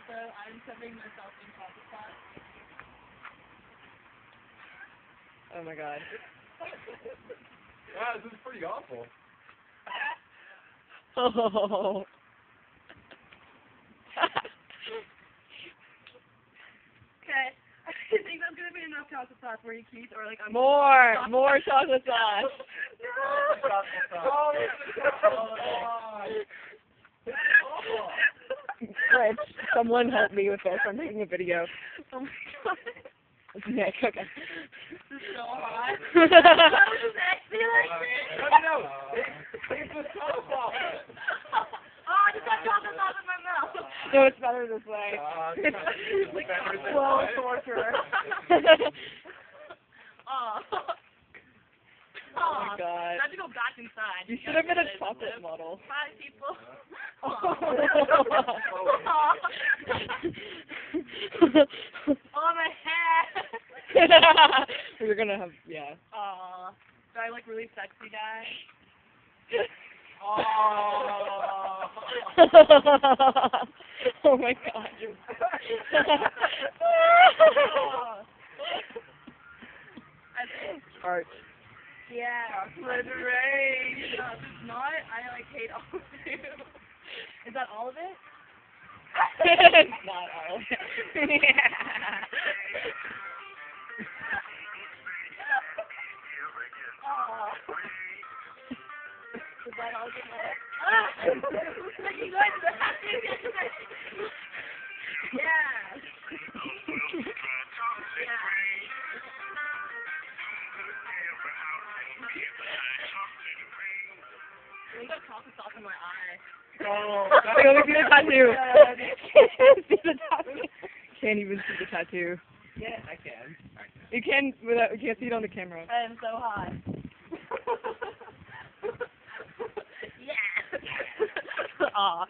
So I'm shoving myself in chocolate sauce. Oh my god. Yeah, this is pretty awful. Oh. Okay. I think that's gonna be enough chocolate sauce for you, Keith, or like I'm More chocolate sauce. Rich, someone help me with this. I'm taking a video. Oh my god. It's Nick, okay. This is so hot. That was just actually like this. No. Take the sauce off. Oh, I just got chocolate sauce in my mouth. No, it's better this way. It's like better this slow way. torture. Oh. Oh my god. I have to go back inside. You should have been a chocolate model. Bye, people. Oh. Oh, my head. We're gonna have, yeah. Aw. Do I look really sexy, guys? Oh. Oh my god. Art. Yeah. For the rain. If it's not, I like hate all of you. Is that all of it? Not all of it. Aw. Is that all of it? Ah! You guys are happy. Yeah. Yeah. I got chocolate sauce in my eye. Oh. Let me see the tattoo. See the tattoo. Can't even see the tattoo. Yeah, I can. You can without. You can't see it on the camera. I am so hot. Yeah. Aw.